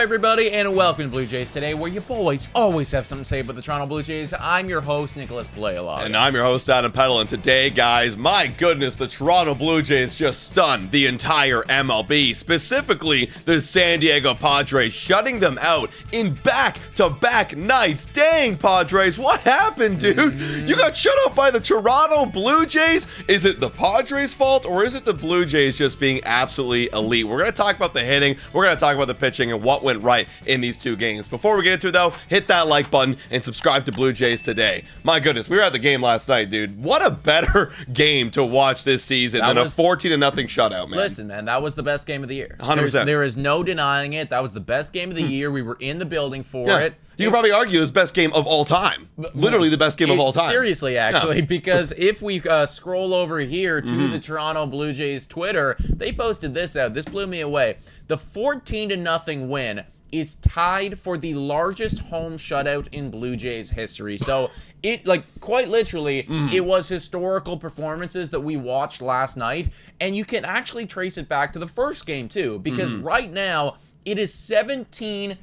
everybody, and welcome to Blue Jays Today, where you boys always have something to say about the Toronto Blue Jays. I'm your host, Nicholas Blaylock. And I'm your host, Adam Peddle. And today, guys, my goodness, the Toronto Blue Jays just stunned the entire MLB, specifically the San Diego Padres, shutting them out in back-to-back nights. Dang, Padres, what happened, dude? You got shut out by the Toronto Blue Jays? Is it the Padres' fault, or is it the Blue Jays just being absolutely elite? We're going to talk about the hitting, we're going to talk about the pitching, and what went right in these two games. Before we get into it, though, hit that like button and subscribe to Blue Jays Today. My goodness, we were at the game last night, dude. What a better game to watch this season than a 14-0 shutout, man. Listen, man, that was the best game of the year. 100%. There is no denying it. That was the best game of the year. We were in the building for it. You could probably argue it's best game of all time. Literally the best game of all time. Seriously, actually, because if we scroll over here to the Toronto Blue Jays Twitter, they posted this out. This blew me away. The 14-0 win is tied for the largest home shutout in Blue Jays history. So it, like, quite literally, it was historical performances that we watched last night, and you can actually trace it back to the first game too, because right now it is 17-0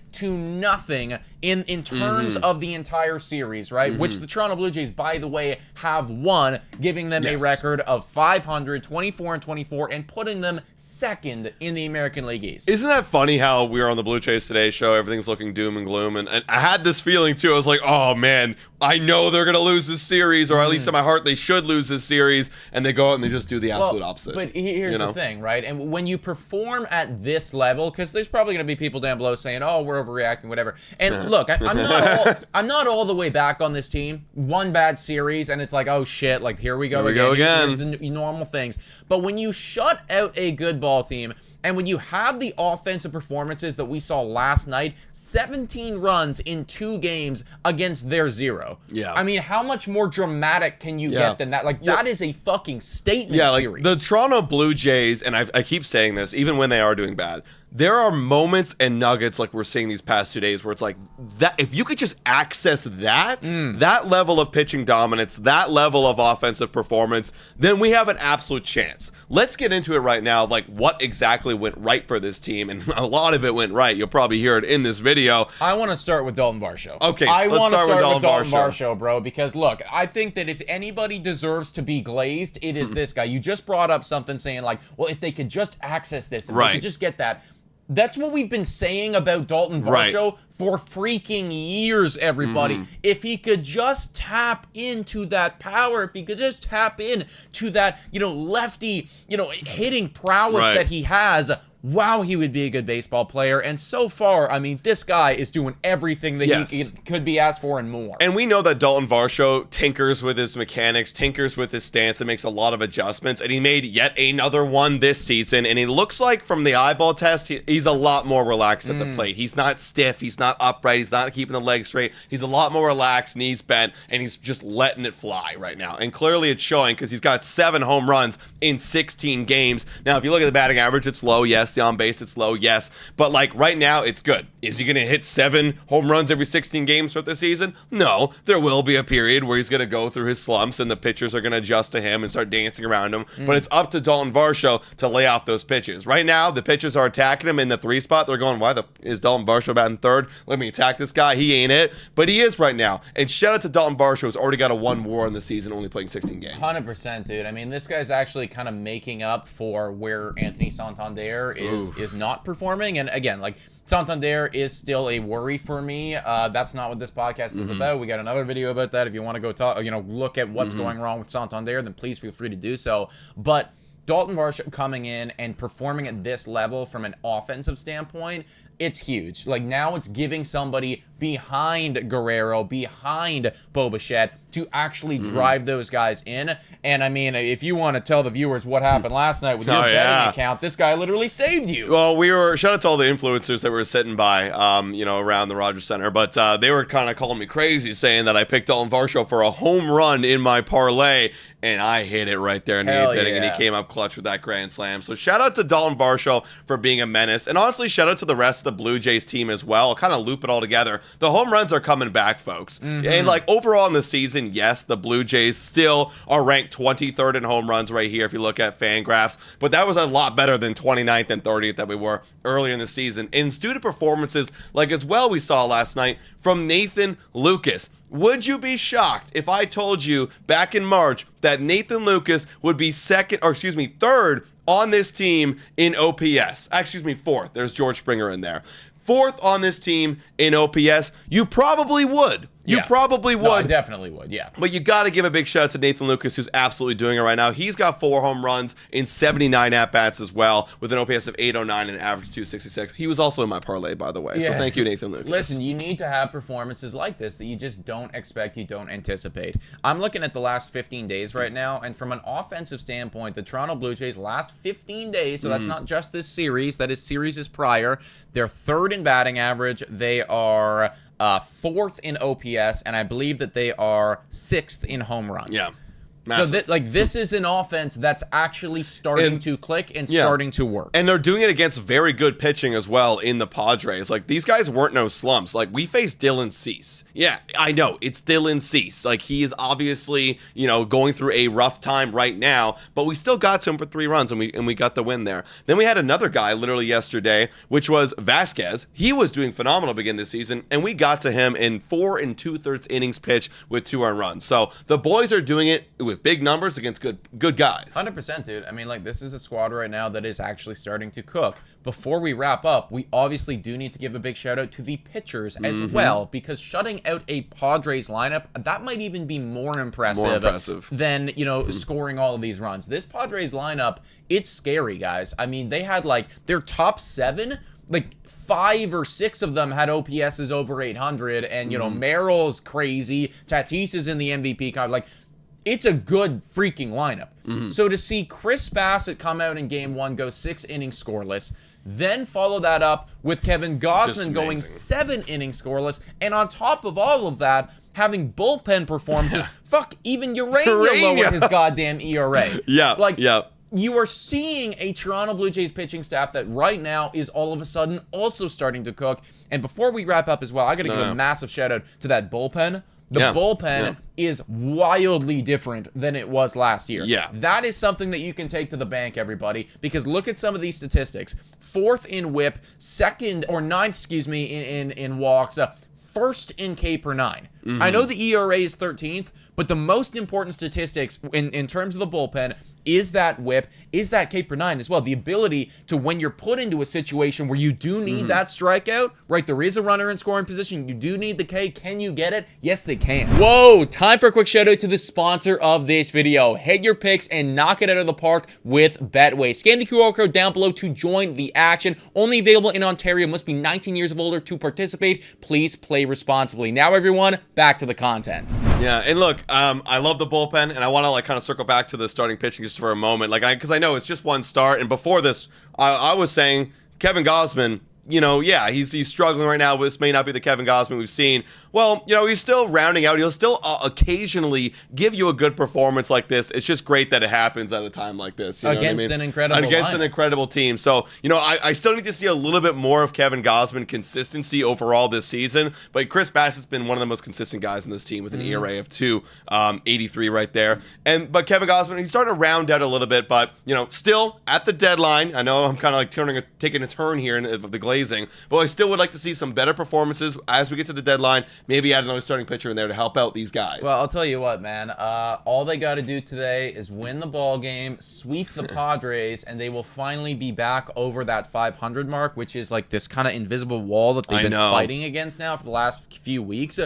in terms of the entire series, right? Which the Toronto Blue Jays, by the way, have won, giving them a record of 500, 24-24, and putting them second in the American League East. Isn't that funny how we were on the Blue Jays Today show, everything's looking doom and gloom, and I had this feeling too. I was like, oh man, I know they're gonna lose this series, or at least in my heart they should lose this series, and they go out and they just do the absolute opposite. But here's the thing, right? And when you perform at this level, because there's probably gonna be people down below saying, oh, we're overreacting, whatever. And look, I'm not all the way back on this team. One bad series, and it's like, oh shit, like here we go again. Here's the normal things. But when you shut out a good ball team, and when you have the offensive performances that we saw last night, 17 runs in 2 games against their 0. Yeah. I mean, how much more dramatic can you get than that? Like, that is a fucking statement series. The Toronto Blue Jays, and I keep saying this, even when they are doing bad, there are moments and nuggets like we're seeing these past 2 days where it's like, that if you could just access that level of pitching dominance, that level of offensive performance, then we have an absolute chance. Let's get into it right now, like what exactly went right for this team, and a lot of it went right. You'll probably hear it in this video. I want to start with Dalton Varsho. Okay, I want to start with Dalton Varsho. Varsho, bro, because look, I think that if anybody deserves to be glazed, it is this guy. You just brought up something saying like, well, if they could just access this, if they could just get that. That's what we've been saying about Dalton Varsho for freaking years, everybody. If he could just tap into that power, if he could just tap into that, lefty, hitting prowess that he has, wow, he would be a good baseball player. And so far, I mean, this guy is doing everything that he could be asked for and more. And we know that Dalton Varsho tinkers with his mechanics, tinkers with his stance, and makes a lot of adjustments. And he made yet another one this season. And he looks like, from the eyeball test, he's a lot more relaxed at the plate. He's not stiff. He's not upright. He's not keeping the legs straight. He's a lot more relaxed, knees bent, and he's just letting it fly right now. And clearly it's showing, because he's got 7 home runs in 16 games. Now, if you look at the batting average, it's low. Yes. The on base, it's low, yes, but like right now it's good. Is he gonna hit 7 home runs every 16 games for the season? No. There will be a period where he's gonna go through his slumps and the pitchers are gonna adjust to him and start dancing around him, but it's up to Dalton Varsho to lay off those pitches. Right now the pitchers are attacking him in the 3 spot. They're going, why is Dalton Varsho batting 3rd? Let me attack this guy. He ain't it, but he is right now. And shout out to Dalton Varsho, who's already got a 1 WAR in the season, only playing 16 games. 100%, dude. I mean, this guy's actually kind of making up for where Anthony Santander is not performing. And again, like, Santander is still a worry for me. That's not what this podcast is about. We got another video about that. If you want to go talk, look at what's going wrong with Santander, then please feel free to do so. But Dalton Varsho coming in and performing at this level from an offensive standpoint, it's huge. Like, now it's giving somebody behind Guerrero, behind Bo Bichette, to actually drive those guys in. And I mean, if you want to tell the viewers what happened last night with your betting account, this guy literally saved you. Well, shout out to all the influencers that were sitting by, around the Rogers Center, but they were kind of calling me crazy, saying that I picked Dalton Varsho for a home run in my parlay, and I hit it right there in the 8th inning, and he came up clutch with that grand slam. So shout out to Dalton Varsho for being a menace, and honestly, shout out to the rest of the Blue Jays team as well, I'll kind of loop it all together. The home runs are coming back, folks. And like overall in the season, yes, the Blue Jays still are ranked 23rd in home runs right here if you look at Fangraphs, but that was a lot better than 29th and 30th that we were earlier in the season. And due to performances like as well we saw last night from Nathan Lucas. Would you be shocked if I told you back in March that Nathan Lucas would be third on this team in OPS? Fourth. There's George Springer in there. Fourth on this team in OPS. You probably would. You probably would. No, I definitely would, yeah. But you got to give a big shout out to Nathan Lucas, who's absolutely doing it right now. He's got 4 home runs in 79 at-bats as well, with an OPS of 809 and an average 266. He was also in my parlay, by the way, so thank you, Nathan Lucas. Listen, you need to have performances like this that you just don't expect, you don't anticipate. I'm looking at the last 15 days right now, and from an offensive standpoint, the Toronto Blue Jays last 15 days, so that's not just this series, that is series prior, they're third in batting average. They are fourth in OPS, and I believe that they are sixth in home runs. Yeah. Massive. So this is an offense that's actually starting to click and starting to work. And they're doing it against very good pitching as well in the Padres. Like, these guys weren't no slumps. Like, we faced Dylan Cease. Yeah, I know, it's Dylan Cease. Like, he is obviously, going through a rough time right now, but we still got to him for 3 runs, and we got the win there. Then we had another guy literally yesterday, which was Vasquez. He was doing phenomenal beginning this season, and we got to him in 4 2/3 innings pitched with 2 earned runs. So the boys are doing it with big numbers against good guys. 100%, dude. I mean, this is a squad right now that is actually starting to cook. Before we wrap up, we obviously do need to give a big shout out to the pitchers as well, because shutting out a Padres lineup, that might even be more impressive than, scoring all of these runs. This Padres lineup, it's scary, guys. I mean, they had their top 7, 5 or 6 of them had OPSs over 800, and Merrill's crazy, Tatis is in the MVP card. It's a good freaking lineup. So to see Chris Bassett come out in game 1, go 6 innings scoreless, then follow that up with Kevin Gausman going 7 innings scoreless, and on top of all of that, having bullpen performances. Fuck, even Urania lowered his goddamn ERA. You are seeing a Toronto Blue Jays pitching staff that right now is all of a sudden also starting to cook. And before we wrap up as well, I got to give a massive shout out to that bullpen. The bullpen is wildly different than it was last year. That is something that you can take to the bank, everybody, because look at some of these statistics. 4th in whip, 9th, in walks, 1st in K per 9. I know the ERA is 13th, but the most important statistics in terms of the bullpen is that whip, is that K per 9 as well. The ability to, when you're put into a situation where you do need that strikeout, right, there is a runner in scoring position, you do need the K. Can you get it? Yes, they can. Whoa, time for a quick shout out to the sponsor of this video. Hit your picks and knock it out of the park with Betway. Scan the QR code down below to join the action. Only available in Ontario. Must be 19 years of older to participate. Please play responsibly. Now, everyone, back to the content. Yeah, and look, I love the bullpen, and I want to kind of circle back to the starting pitching just for a moment, because I know it's just one start, and before this, I was saying Kevin Gausman, he's struggling right now. This may not be the Kevin Gausman we've seen. Well, he's still rounding out. He'll still occasionally give you a good performance like this. It's just great that it happens at a time like this. Against an incredible team. So, I still need to see a little bit more of Kevin Gausman consistency overall this season. But Chris Bassett's been one of the most consistent guys in this team with an ERA of 2.83 right there. But Kevin Gausman, he's starting to round out a little bit. But, still at the deadline. I know I'm kind of taking a turn here of the glazing. But I still would like to see some better performances as we get to the deadline. Maybe add another starting pitcher in there to help out these guys. Well, I'll tell you what, man. All they got to do today is win the ball game, sweep the Padres, and they will finally be back over that 500 mark, which is this kind of invisible wall that they've been fighting against now for the last few weeks.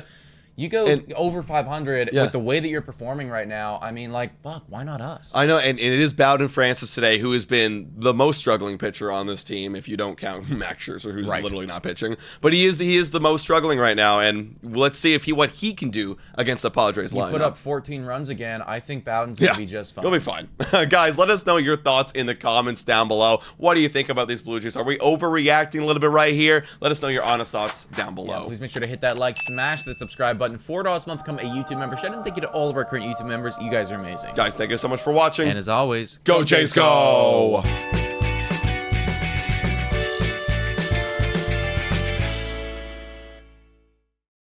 You go over 500 with the way that you're performing right now. I mean, fuck, why not us? I know, and it is Bowden Francis today, who has been the most struggling pitcher on this team, if you don't count Max Scherzer, who's literally not pitching. But he is the most struggling right now, and let's see what he can do against the Padres lineup. Put up 14 runs again. I think Bowden's going to be just fine. He'll be fine. Guys, let us know your thoughts in the comments down below. What do you think about these Blue Jays? Are we overreacting a little bit right here? Let us know your honest thoughts down below. Please make sure to hit that like, smash that subscribe button. $4 a month, become a YouTube member. Shout out and thank you to all of our current YouTube members. You guys are amazing. Guys, thank you so much for watching. And as always, go Jays, go!